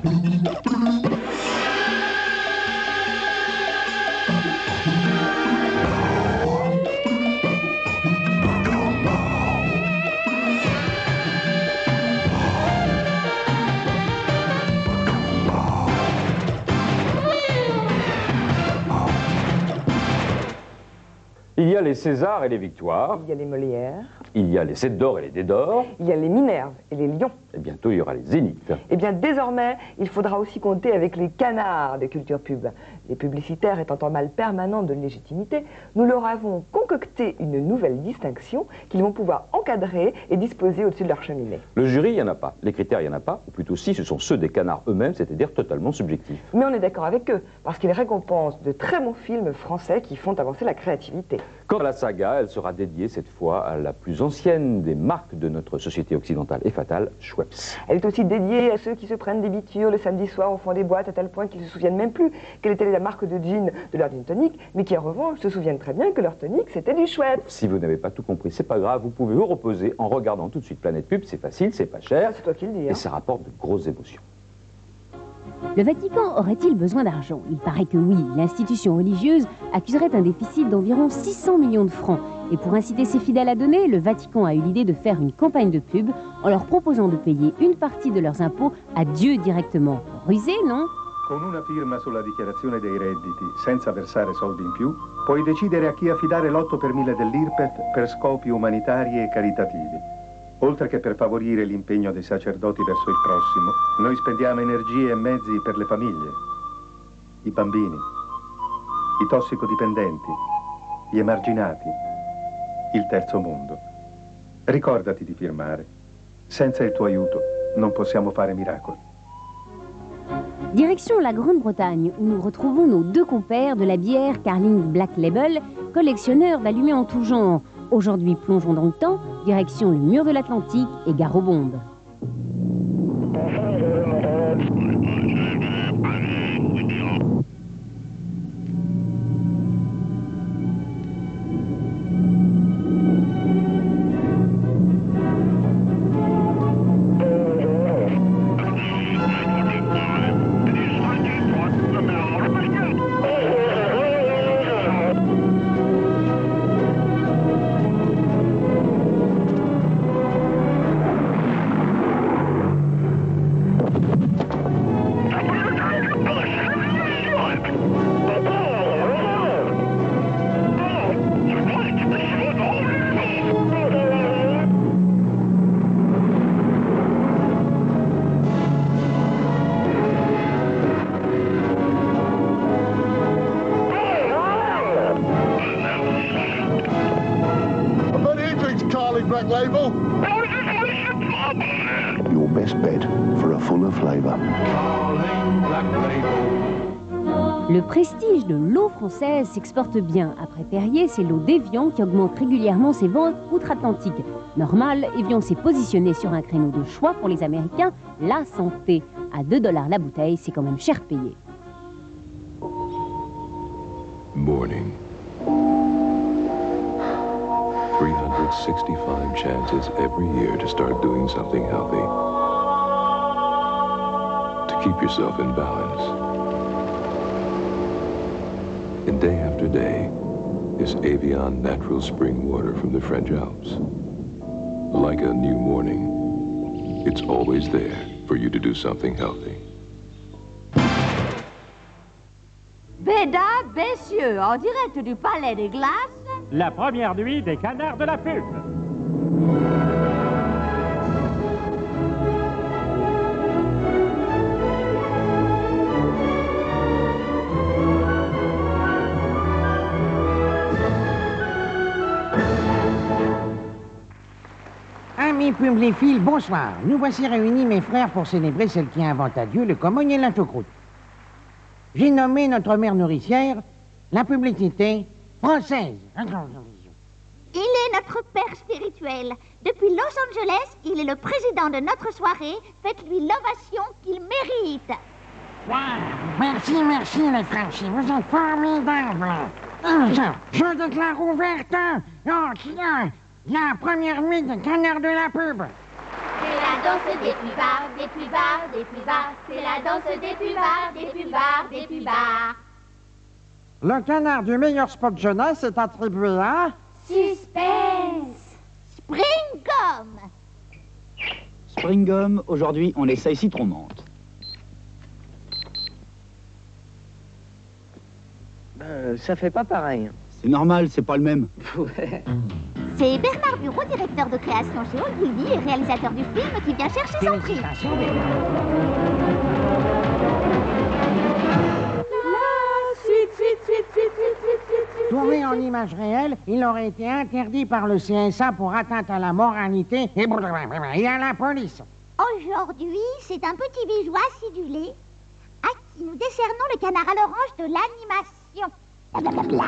Il y a les Césars et les Victoires. Il y a les Molières. Il y a les 7 d'or et les dés d'or. Il y a les Minerves et les Lions. Et bientôt, il y aura les Zéniths. Eh bien, désormais, il faudra aussi compter avec les canards de culture pub. Les publicitaires étant en mal permanent de légitimité, nous leur avons concocté une nouvelle distinction qu'ils vont pouvoir encadrer et disposer au-dessus de leur cheminée. Le jury, il n'y en a pas. Les critères, il n'y en a pas. Ou plutôt si, ce sont ceux des canards eux-mêmes, c'est-à-dire totalement subjectifs. Mais on est d'accord avec eux, parce qu'ils récompensent de très bons films français qui font avancer la créativité. Quant à la saga, elle sera dédiée cette fois à la plus ancienne des marques de notre société occidentale et fatale, Schweppes. Elle est aussi dédiée à ceux qui se prennent des bitures le samedi soir au fond des boîtes à tel point qu'ils ne se souviennent même plus quelle était la marque de gin de leur gin tonic, mais qui en revanche se souviennent très bien que leur tonic c'était du Schweppes. Si vous n'avez pas tout compris, c'est pas grave, vous pouvez vous reposer en regardant tout de suite Planète Pub, c'est facile, c'est pas cher. C'est toi qui le dis. Et ça rapporte de grosses émotions. Le Vatican aurait-il besoin d'argent? Il paraît que oui. L'institution religieuse accuserait un déficit d'environ 600 millions de francs. Et pour inciter ses fidèles à donner, le Vatican a eu l'idée de faire une campagne de pub en leur proposant de payer une partie de leurs impôts à Dieu directement. Rusé, non? Con una firma sulla dichiarazione dei redditi, senza versare soldi in più, puoi decidere a chi affidare l'8 per 1000 dell'IRPEF per scopi umanitari e caritativi. Oltre che per favorire l'impegno dei sacerdoti verso il prossimo, noi spendiamo energie e mezzi per le famiglie, i bambini, i tossicodipendenti, gli emarginati, il terzo mondo. Ricordati di firmare. Senza il tuo aiuto non possiamo fare miracoli. Direction la Grande-Bretagne, où nous retrouvons nos deux compères de la bière Carling Black Label, collectionneurs d'allumés en tout genre. Aujourd'hui, plongeons dans le temps, direction le mur de l'Atlantique et gare aux bombes. Black Label. Your best bet for a fuller flavor. Le prestige de l'eau française s'exporte bien. Après Perrier, c'est l'eau d'Évian qui augmente régulièrement ses ventes outre-Atlantique. Normal, Évian s'est positionné sur un créneau de choix pour les Américains, la santé. À 2 $ la bouteille, c'est quand même cher payé. Morning. 365 chances every year to start doing something healthy. To keep yourself in balance. And day after day is Evian natural spring water from the French Alps. Like a new morning, it's always there for you to do something healthy. Mesdames, messieurs, en direct du Palais des Glaces, la première nuit des canards de la pub. Amis publiophiles, bonsoir. Nous voici réunis, mes frères, pour célébrer celle qui invente à Dieu le comogne et la choucroute. J'ai nommé notre mère nourricière la publicité française. Il est notre père spirituel. Depuis Los Angeles, il est le président de notre soirée. Faites-lui l'ovation qu'il mérite. Wow. Merci, merci, les Français. Vous êtes formidables. Je déclare ouverte la première nuit des canards de la pub. C'est la danse des pubards, des pubards, des pubards. C'est la danse des pubards, des pubards, des pubards. Le canard du meilleur spot jeunesse est attribué à... Suspense. Spring-Gum. Spring-Gum, aujourd'hui, on essaye citron-menthe. Ça fait pas pareil. C'est normal, c'est pas le même. C'est Bernard Bureau, directeur de création chez Old Willy et réalisateur du film, qui vient chercher son prix. Tourné en image réelle, il aurait été interdit par le CSA pour atteinte à la moralité et à la police. Aujourd'hui, c'est un petit bijou acidulé à qui nous décernons le canard à l'orange de l'animation. Oh, bla bla bla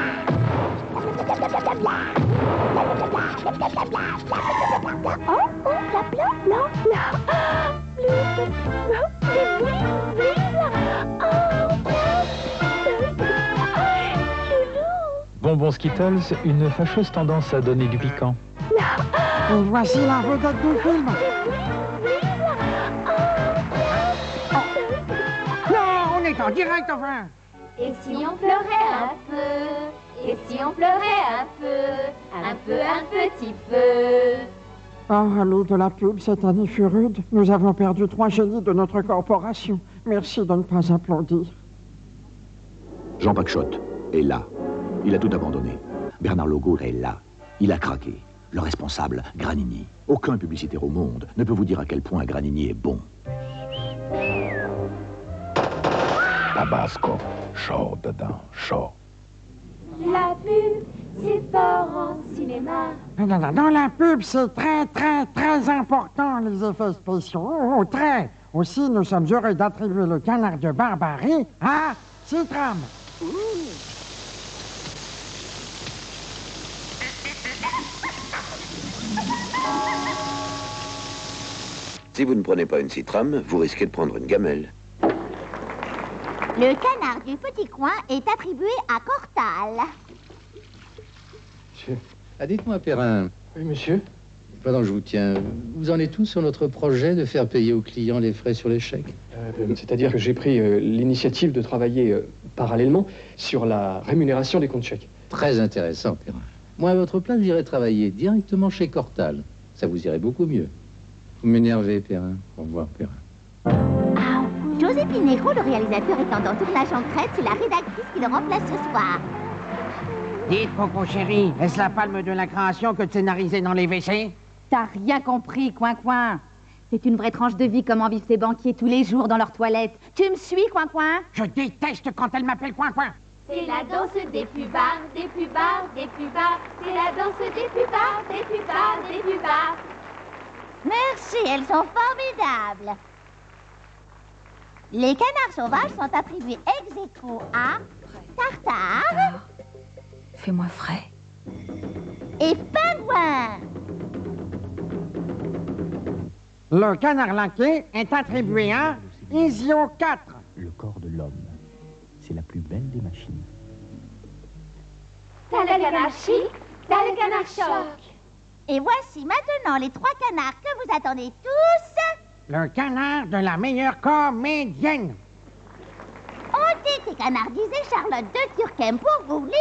Bonbon Skittles, une fâcheuse tendance à donner du piquant. Et voici la vedette du film. Non, on est en direct enfin. Et si on pleurait un peu, et si on pleurait un petit peu. Oh, allô de la pub, cette année fut rude. Nous avons perdu 3 génies de notre corporation. Merci de ne pas applaudir. Jean Paquechotte est là. Il a tout abandonné. Bernard Logault est là. Il a craqué. Le responsable, Granini. Aucun publicitaire au monde ne peut vous dire à quel point Granini est bon. Tabasco, chaud dedans, chaud. La pub, c'est fort en cinéma. Dans la pub, c'est très important, les effets spéciaux. Oh, très. Aussi, nous sommes heureux d'attribuer le canard de Barbarie à Citram. Si vous ne prenez pas une Citram, vous risquez de prendre une gamelle. Le canard du petit coin est attribué à Cortal. Monsieur. Ah, dites-moi, Perrin. Oui, monsieur. Pendant que je vous tiens, vous en êtes où sur notre projet de faire payer aux clients les frais sur les chèques? C'est-à-dire que j'ai pris l'initiative de travailler parallèlement sur la rémunération des comptes chèques. Très intéressant, Perrin. Moi, à votre place, j'irais travailler directement chez Cortal. Ça vous irait beaucoup mieux. Vous m'énervez, Perrin. Au revoir, Perrin. José Pinero, le réalisateur, étant en tournage en Crète, c'est la rédactrice qui le remplace ce soir. Dites, Coco chérie, est-ce la palme de la création que de scénariser dans les WC? T'as rien compris, Coin-Coin. C'est une vraie tranche de vie comment vivent ces banquiers tous les jours dans leurs toilettes. Tu me suis, Coin-Coin? Je déteste quand elle m'appelle Coin-Coin. C'est la danse des pubards, des pubards, des pubards. C'est la danse des pubards, des pubards, des pubards. Merci, elles sont formidables. Les canards sauvages sont attribués ex aequo à Tartare. Fais-moi frais. Et Pingouin. Le canard laqué est attribué à Isio 4. Le corps de l'homme, c'est la plus belle des machines. T'as le canard chic, t'as le canard choc. Et voici maintenant les 3 canards que vous attendez tous. Le canard de la meilleure comédienne. Ont été canardisés Charlotte de Turquem pour Goulit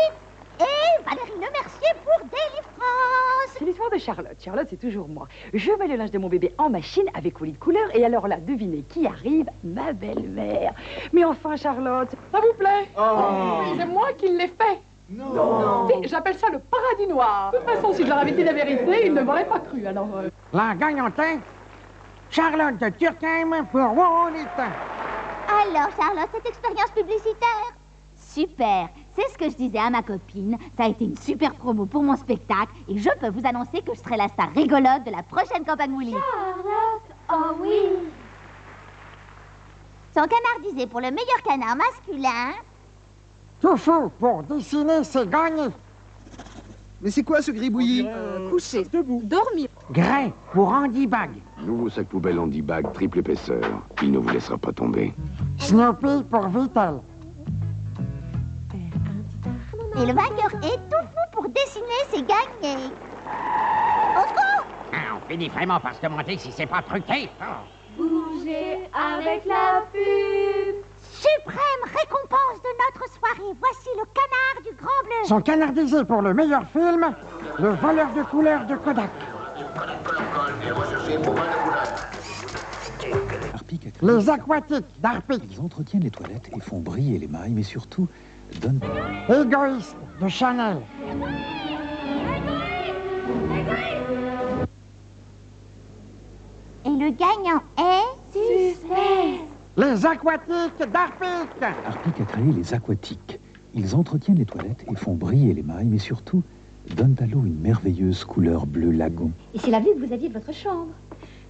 et Valérie Lemercier pour Délivrance. C'est l'histoire de Charlotte. Charlotte, c'est toujours moi. Je mets le linge de mon bébé en machine avec au lit de couleur et alors là, devinez qui arrive? Ma belle-mère. Mais enfin, Charlotte, ça vous plaît? Oui, c'est moi qui l'ai fait. Non. J'appelle ça le paradis noir. De toute façon, si je leur avais dit la vérité, ils ne m'auraient pas cru. Alors. La gagnante est Charlotte de Turquem pour Wallet. Alors, Charlotte, cette expérience publicitaire? Super. C'est ce que je disais à ma copine. Ça a été une super promo pour mon spectacle et je peux vous annoncer que je serai la star rigolote de la prochaine campagne Willy. Charlotte, oh oui. Sont canardisés pour le meilleur canard masculin. Toufou pour dessiner, c'est gagné. Mais c'est quoi ce gribouillis? Coucher, debout, dormir. Gray pour Andy Bag. Nouveau sac poubelle Andy Bag, triple épaisseur. Il ne vous laissera pas tomber. Snoopy pour Vital. Et le vainqueur est Toufou pour dessiner, c'est gagné. Au secours! finit vraiment par se demander si c'est pas truqué. Bougez avec la pub. Suprême récompense de notre soirée. Voici le canard du Grand Bleu. Sont canardisés pour le meilleur film, Le voleur de couleurs de Kodak. Les aquatiques d'Arpic. Ils entretiennent les toilettes et font briller les mailles, mais surtout donnent... Égoïste de Chanel. Et le gagnant est... Suspense. Les aquatiques d'Arpic. Arpic a créé les aquatiques. Ils entretiennent les toilettes et font briller les mailles, mais surtout donnent à l'eau une merveilleuse couleur bleu lagon. Et c'est la vue que vous aviez de votre chambre.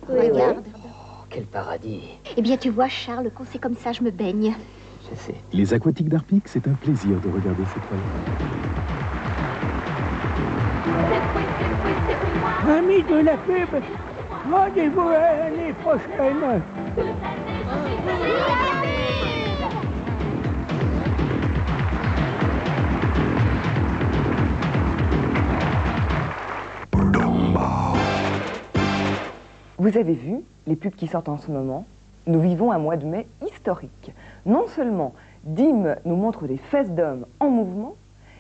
Oui, Regarde. Oh, quel paradis. Eh bien, tu vois, Charles, quand c'est comme ça, je me baigne. Je sais. Les aquatiques d'Arpic, c'est un plaisir de regarder ces toilettes. Amis de la pub, rendez-vous à l'année prochaine. Vous avez vu les pubs qui sortent en ce moment? Nous vivons un mois de mai historique. Non seulement Dim nous montre des fesses d'hommes en mouvement,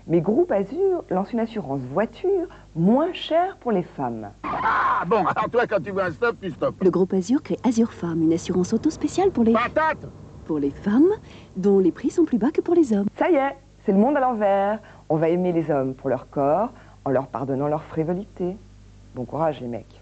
mais Groupe Azur lance une assurance voiture moins chère pour les femmes. Ah bon, alors toi quand tu vois un stop, tu stoppes. Le groupe Azur crée Azur Femme, une assurance auto spéciale pour les... Patate! Pour les femmes, dont les prix sont plus bas que pour les hommes. Ça y est, c'est le monde à l'envers. On va aimer les hommes pour leur corps, en leur pardonnant leur frivolité. Bon courage les mecs.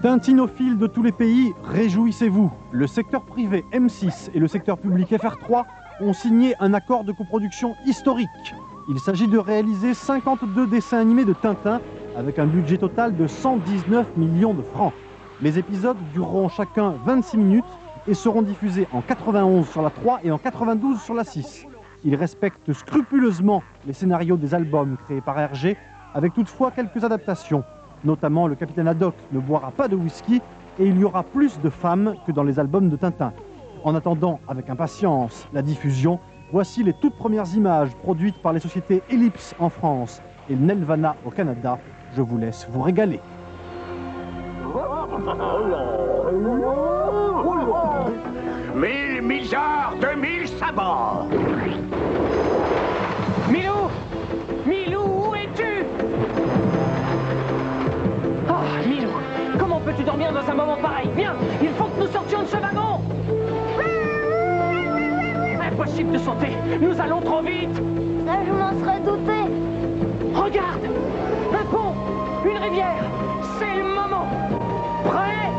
Tintinophiles de tous les pays, réjouissez-vous. Le secteur privé M6 et le secteur public FR3 ont signé un accord de coproduction historique. Il s'agit de réaliser 52 dessins animés de Tintin avec un budget total de 119 millions de francs. Les épisodes dureront chacun 26 minutes et seront diffusés en 91 sur la 3 et en 92 sur la 6. Ils respectent scrupuleusement les scénarios des albums créés par Hergé, avec toutefois quelques adaptations. Notamment, le capitaine Haddock ne boira pas de whisky et il y aura plus de femmes que dans les albums de Tintin. En attendant avec impatience la diffusion, voici les toutes premières images produites par les sociétés Ellipse en France et Nelvana au Canada. Je vous laisse vous régaler. 1000 milliards de 1000 sabords. Milou! Milou, où es-tu? Oh, Milou, comment peux-tu dormir dans un moment pareil? Viens, il faut que nous sortions de ce wagon! Impossible de sauter, nous allons trop vite! Ça, je m'en serais douté. Regarde! Un pont! Une rivière! C'est le moment! Prêt?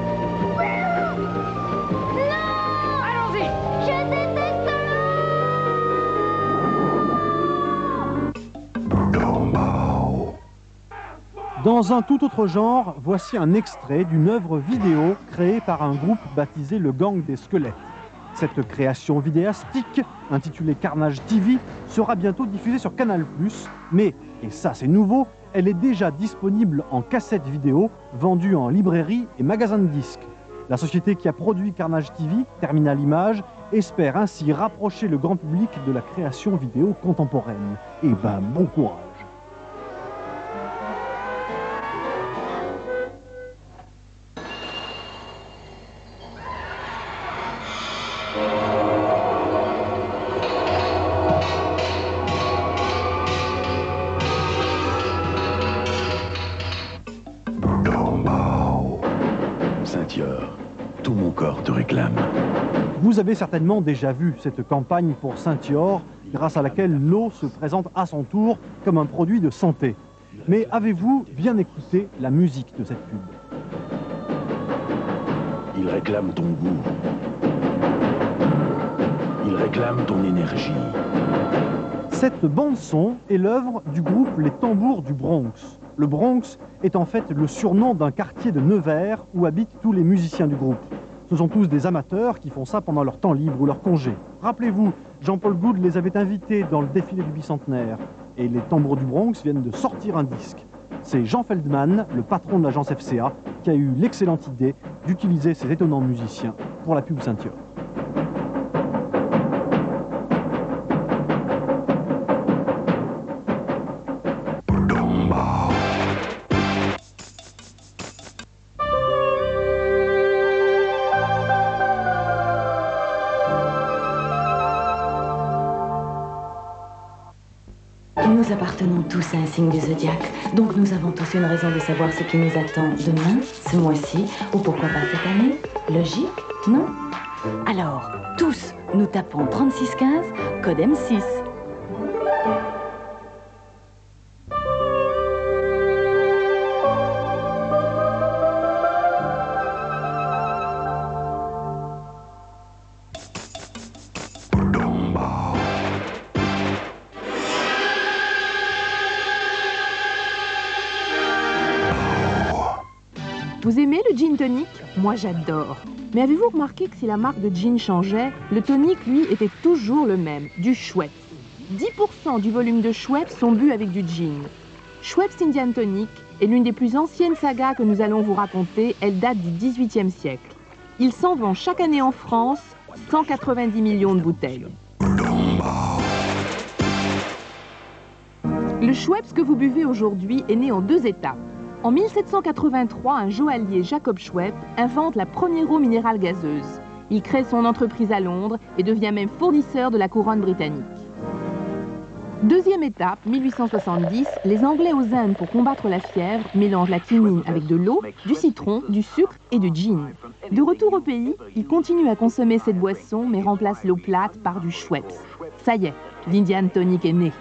Non! Allons-y! Je déteste l'eau! Dans un tout autre genre, voici un extrait d'une œuvre vidéo créée par un groupe baptisé le Gang des Squelettes. Cette création vidéastique, intitulée Carnage TV, sera bientôt diffusée sur Canal+, mais, et ça c'est nouveau, elle est déjà disponible en cassette vidéo, vendue en librairie et magasin de disques. La société qui a produit Carnage TV, Terminal Image, espère ainsi rapprocher le grand public de la création vidéo contemporaine. Et ben, bon courage! Saint-Yor, tout mon corps te réclame. Vous avez certainement déjà vu cette campagne pour Saint-Yor, grâce à laquelle l'eau se présente à son tour comme un produit de santé. Mais avez-vous bien écouté la musique de cette pub? Il réclame ton goût. Il réclame ton énergie. Cette bande-son est l'œuvre du groupe Les Tambours du Bronx. Le Bronx est en fait le surnom d'un quartier de Nevers où habitent tous les musiciens du groupe. Ce sont tous des amateurs qui font ça pendant leur temps libre ou leur congé. Rappelez-vous, Jean-Paul Goude les avait invités dans le défilé du bicentenaire. Et les Tambours du Bronx viennent de sortir un disque. C'est Jean Feldman, le patron de l'agence FCA, qui a eu l'excellente idée d'utiliser ces étonnants musiciens pour la pub Saint-Yor. Nous appartenons tous à un signe du zodiaque, donc nous avons tous une raison de savoir ce qui nous attend demain, ce mois-ci, ou pourquoi pas cette année. Logique, non? Alors, tous, nous tapons 3615, code M6. Vous aimez le gin tonic? Moi j'adore. Mais avez-vous remarqué que si la marque de gin changeait, le tonic, lui, était toujours le même, du Schweppes. 10% du volume de Schweppes sont bu avec du gin. Schweppes Indian Tonic est l'une des plus anciennes sagas que nous allons vous raconter. Elle date du XVIIIe siècle. Il s'en vend chaque année en France 190 millions de bouteilles. Le Schweppes que vous buvez aujourd'hui est né en 2 étapes. En 1783, un joaillier, Jacob Schweppes, invente la première eau minérale gazeuse. Il crée son entreprise à Londres et devient même fournisseur de la couronne britannique. Deuxième étape, 1870, les Anglais aux Indes, pour combattre la fièvre, mélangent la quinine avec de l'eau, du citron, du sucre et du gin. De retour au pays, ils continuent à consommer cette boisson, mais remplacent l'eau plate par du Schweppes. Ça y est, l'Indian Tonic est né.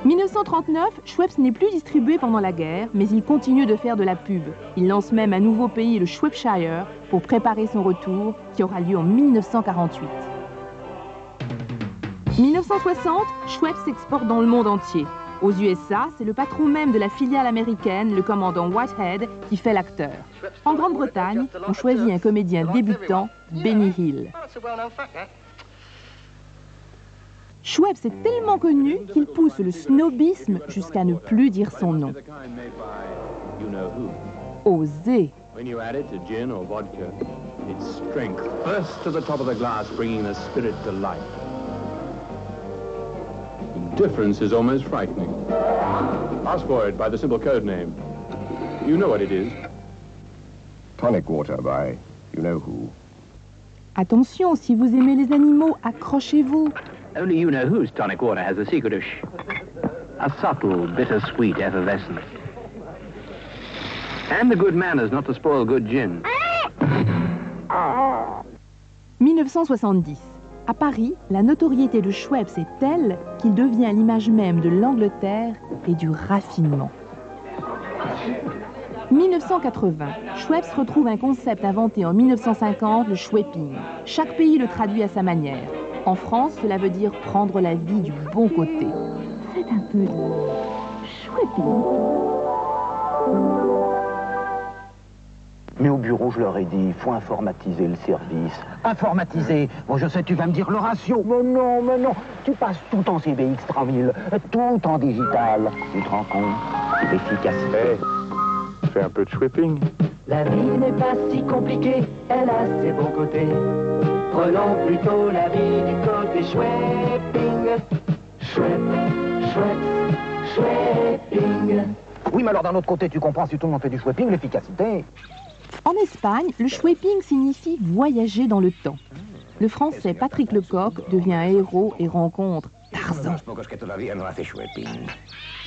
1939, Schweppes n'est plus distribué pendant la guerre, mais il continue de faire de la pub. Il lance même un nouveau pays, le Shropshire, pour préparer son retour, qui aura lieu en 1948. 1960, Schweppes s'exporte dans le monde entier. Aux USA, c'est le patron même de la filiale américaine, le commandant Whitehead, qui fait l'acteur. En Grande-Bretagne, on choisit un comédien débutant, Benny Hill. Schweppes est tellement connu qu'il pousse le snobisme jusqu'à ne plus dire son nom. Osez. When you add it to gin or vodka, its strength bursts to the top of the glass, bringing the spirit to life. The difference is almost frightening. Ask for it by the simple code name. You know what it is. Tonic water by you-know-who. Attention, si vous aimez les animaux, accrochez-vous. Only you-know-who's tonic water has the secret of a subtle, bitter-sweet effervescence. And the good manners not to spoil good gin. 1970. À Paris, la notoriété de Schweppes est telle qu'il devient l'image même de l'Angleterre et du raffinement. 1980. Schweppes retrouve un concept inventé en 1950, le Schwepping. Chaque pays le traduit à sa manière. En France, cela veut dire prendre la vie du bon côté. Faites un peu de Schwepping. Mais au bureau, je leur ai dit, il faut informatiser le service. Informatiser? Bon, je sais, tu vas me dire le ratio. Mais non, tu passes tout en CBX 3000, tout en digital. Tu te rends compte? L'efficacité. Fais un peu de Schwepping. La vie n'est pas si compliquée, elle a ses bons côtés. Prenons plutôt la vie du côté Schwepping. Schwepping. Oui, mais alors d'un autre côté, tu comprends, si tout le monde fait du Schwepping, l'efficacité. En Espagne, le Schwepping signifie voyager dans le temps. Le Français Patrick Lecoq devient un héros et rencontre Tarzan. Pocos que todavía no hace Schwepping.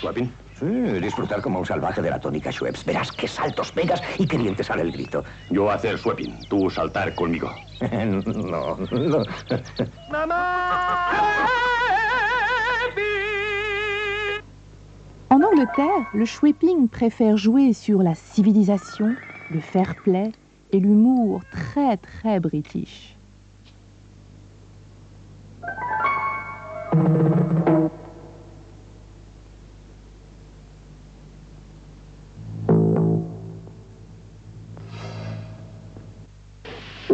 ¿Schwepping? Sí, disfrutar como un salvaje de la tónica Schweppes. Verás qué saltos pegas y qué bien te sale el grito. Yo hacer Schwepping, tú saltar conmigo. No. En Angleterre, le Schwepping préfère jouer sur la civilisation, le fair-play et l'humour très très british.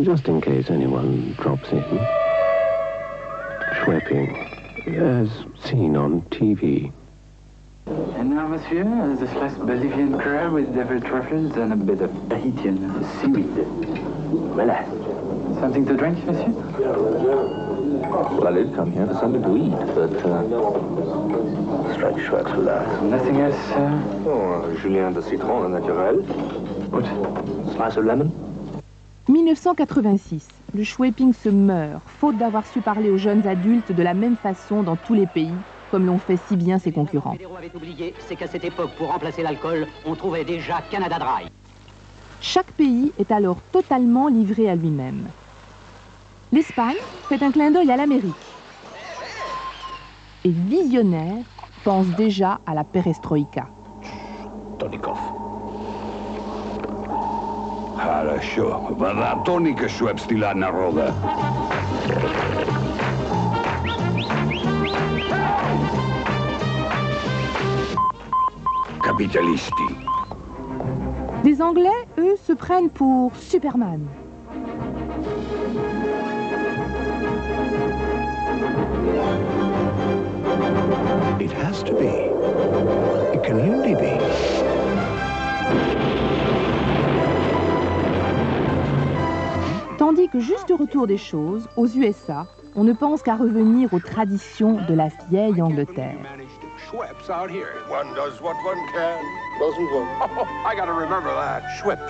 Just in case anyone drops in, Schwepping, as seen on TV. And now, monsieur, the sliced Bolivian crab with devilled truffles and a bit of Tahitian seaweed. Voilà. Something to drink, monsieur? Well, I did come here for something to eat, but strike Schweppes with that. Nothing else, sir? Oh, Julien de citron, naturel. What? Slice of lemon? 1986, le Schwepping se meurt, faute d'avoir su parler aux jeunes adultes de la même façon dans tous les pays, comme l'ont fait si bien ses concurrents. Ce que les fédéraux avaient oublié, c'est qu'à cette époque, pour remplacer l'alcool, on trouvait déjà Canada Dry. Chaque pays est alors totalement livré à lui-même. L'Espagne fait un clin d'œil à l'Amérique. Et visionnaire, pense déjà à la perestroïka. Tonikov. Хорошо. Вода тоника швепстила народа. Capitalisti. Les Anglais, eux, se prennent pour Superman. It has to be. It can only be. Tandis que juste au retour des choses, aux USA, on ne pense qu'à revenir aux traditions de la vieille Angleterre. Schweppes out here. One does what one can, doesn't one? Oh, I gotta remember that. Schweppes.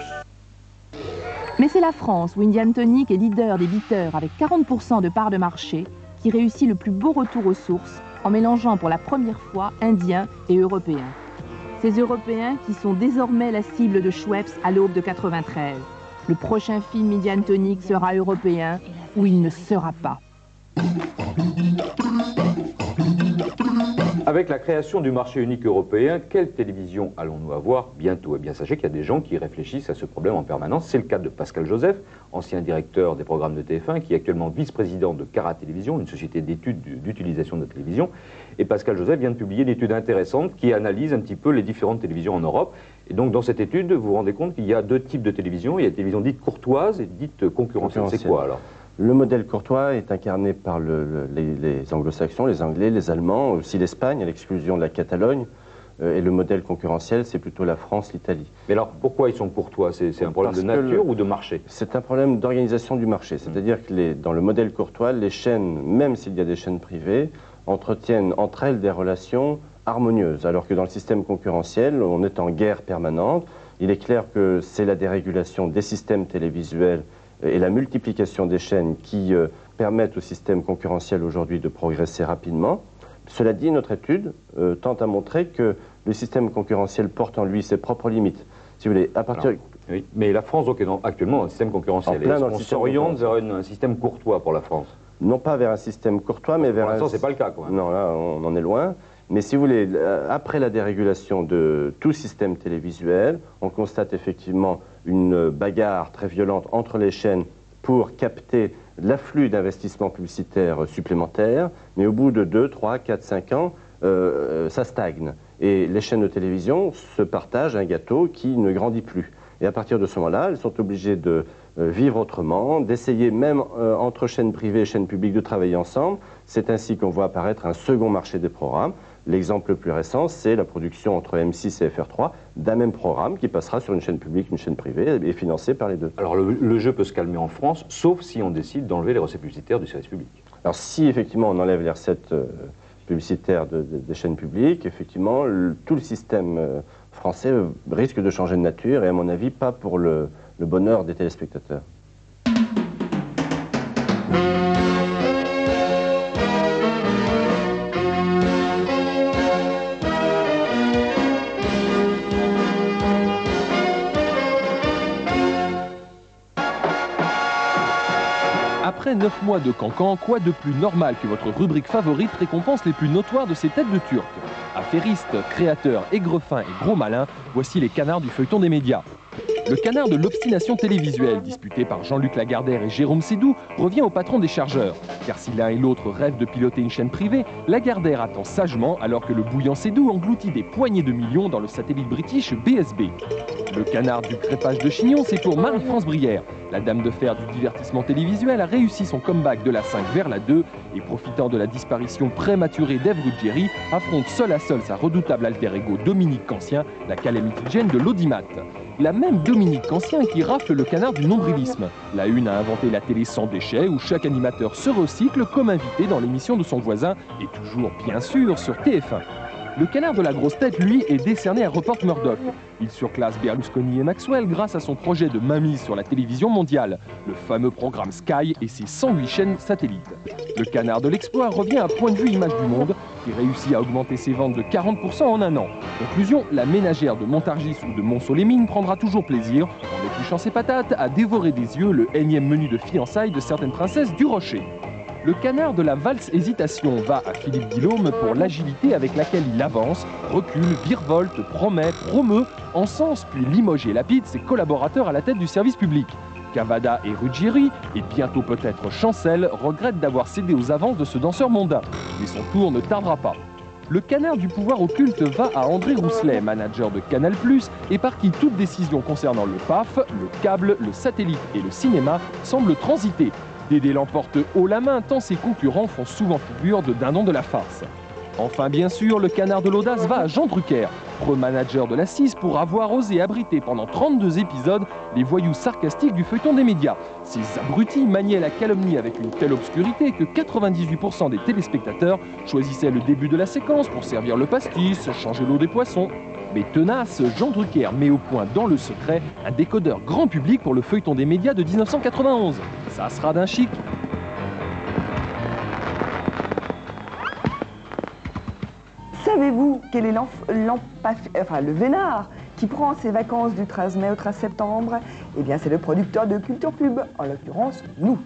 Mais c'est la France où Indian Tonic est leader des bitters avec 40% de part de marché qui réussit le plus beau retour aux sources en mélangeant pour la première fois Indiens et Européens. Ces Européens qui sont désormais la cible de Schweppes à l'aube de 93. Le prochain film Indian Tonic sera européen ou il ne sera pas. Avec la création du marché unique européen, quelle télévision allons-nous avoir bientôt? Eh bien, sachez qu'il y a des gens qui réfléchissent à ce problème en permanence. C'est le cas de Pascal Joseph, ancien directeur des programmes de TF1, qui est actuellement vice-président de Cara Télévision, une société d'études d'utilisation de la télévision. Et Pascal Joseph vient de publier une étude intéressante qui analyse un petit peu les différentes télévisions en Europe. Et donc, dans cette étude, vous vous rendez compte qu'il y a deux types de télévisions. Il y a des télévisions dites courtoises et dites concurrentielles. C'est quoi, alors? Le modèle courtois est incarné par les anglo-saxons, les anglais, les allemands, aussi l'Espagne, à l'exclusion de la Catalogne. Et le modèle concurrentiel, c'est plutôt la France, l'Italie. Mais alors, pourquoi ils sont courtois? C'est un problème de nature ou de marché? C'est un problème d'organisation du marché. C'est-à-dire que dans le modèle courtois, les chaînes, même s'il y a des chaînes privées, entretiennent entre elles des relations harmonieuses. Alors que dans le système concurrentiel, on est en guerre permanente. Il est clair que c'est la dérégulation des systèmes télévisuels et la multiplication des chaînes qui permettent au système concurrentiel aujourd'hui de progresser rapidement. Cela dit, notre étude tente à montrer que le système concurrentiel porte en lui ses propres limites. Si vous voulez, à partir... Alors, oui, mais la France donc, est actuellement dans un système concurrentiel. Est-ce qu'on s'oriente vers un système courtois pour la France? Non pas vers un système courtois, mais vers... Pour l'instant, c'est pas le cas, quoi. Non, là, on en est loin. Mais si vous voulez, après la dérégulation de tout système télévisuel, on constate effectivement une bagarre très violente entre les chaînes pour capter l'afflux d'investissements publicitaires supplémentaires, mais au bout de 2, 3, 4, 5 ans, ça stagne. Et les chaînes de télévision se partagent un gâteau qui ne grandit plus. Et à partir de ce moment-là, elles sont obligées de vivre autrement, d'essayer même entre chaînes privées et chaînes publiques de travailler ensemble. C'est ainsi qu'on voit apparaître un second marché des programmes. L'exemple le plus récent, c'est la production entre M6 et FR3 d'un même programme qui passera sur une chaîne publique, une chaîne privée et financé par les deux. Alors le jeu peut se calmer en France, sauf si on décide d'enlever les recettes publicitaires du service public. Alors si effectivement on enlève les recettes publicitaires des chaînes publiques, effectivement tout le système français risque de changer de nature et à mon avis pas pour le bonheur des téléspectateurs. Après 9 mois de cancan, quoi de plus normal que votre rubrique favorite récompense les plus notoires de ces têtes de Turcs? Affairistes, créateurs, aigrefins et gros malins, voici les canards du feuilleton des médias. Le canard de l'obstination télévisuelle, disputé par Jean-Luc Lagardère et Jérôme Sédou, revient au patron des chargeurs. Car si l'un et l'autre rêvent de piloter une chaîne privée, Lagardère attend sagement alors que le bouillant Sédou engloutit des poignées de millions dans le satellite british BSB. Le canard du crépage de chignon, c'est pour Marie-France Brière. La dame de fer du divertissement télévisuel a réussi son comeback de la 5 vers la 2 et profitant de la disparition prématurée d'Ève Ruggieri, affronte seule à seule sa redoutable alter-ego Dominique Cancien, la calamity Jane de l'audimat. La même Dominique Cancien qui rafle le canard du nombrilisme. La Une a inventé la télé sans déchets où chaque animateur se recycle comme invité dans l'émission de son voisin et toujours bien sûr sur TF1. Le canard de la grosse tête, lui, est décerné à Rupert Murdoch. Il surclasse Berlusconi et Maxwell grâce à son projet de mainmise sur la télévision mondiale, le fameux programme Sky et ses 108 chaînes satellites. Le canard de l'exploit revient à Point de vue Image du Monde, qui réussit à augmenter ses ventes de 40% en un an. Conclusion, la ménagère de Montargis ou de Montceau-les-Mines prendra toujours plaisir, en épluchant ses patates, à dévorer des yeux le énième menu de fiançailles de certaines princesses du Rocher. Le canard de la valse hésitation va à Philippe Guillaume pour l'agilité avec laquelle il avance, recule, virevolte, promet, promeut, encense puis limoge et lapide ses collaborateurs à la tête du service public. Cavada et Ruggieri, et bientôt peut-être Chancel, regrettent d'avoir cédé aux avances de ce danseur mondain. Mais son tour ne tardera pas. Le canard du pouvoir occulte va à André Rousselet, manager de Canal+, et par qui toute décision concernant le PAF, le câble, le satellite et le cinéma semble transiter. Dédé l'emporte haut la main tant ses concurrents font souvent figure de dindon de la farce. Enfin, bien sûr, le canard de l'audace va à Jean Drucker, pro-manager de la 6 pour avoir osé abriter pendant 32 épisodes les voyous sarcastiques du feuilleton des médias. Ces abrutis maniaient la calomnie avec une telle obscurité que 98% des téléspectateurs choisissaient le début de la séquence pour servir le pastis, changer l'eau des poissons. Mais tenace, Jean Drucker met au point dans le secret un décodeur grand public pour le feuilleton des médias de 1991. Ça sera d'un chic. Savez-vous quel est le vénard qui prend ses vacances du 13 mai au 13 septembre? Eh bien, c'est le producteur de Culture Pub, en l'occurrence, nous.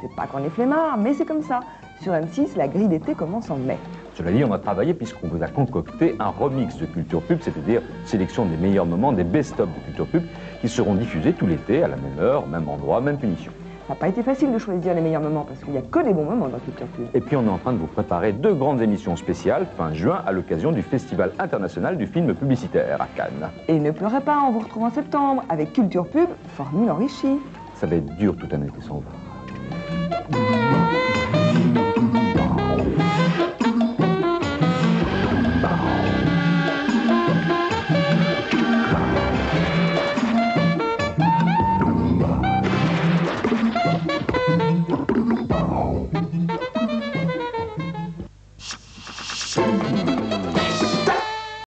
C'est pas qu'on est flemmard, mais c'est comme ça. Sur M6, la grille d'été commence en mai. Cela dit, on a travaillé puisqu'on vous a concocté un remix de Culture Pub, c'est-à-dire sélection des meilleurs moments, des best-of de Culture Pub, qui seront diffusés tout l'été, à la même heure, même endroit, même punition. Ça n'a pas été facile de choisir les meilleurs moments, parce qu'il n'y a que des bons moments dans Culture Pub. Et puis on est en train de vous préparer 2 grandes émissions spéciales, fin juin, à l'occasion du Festival international du film publicitaire à Cannes. Et ne pleurez pas, on vous retrouve en septembre, avec Culture Pub, formule enrichie. Ça va être dur toute un été sans vous.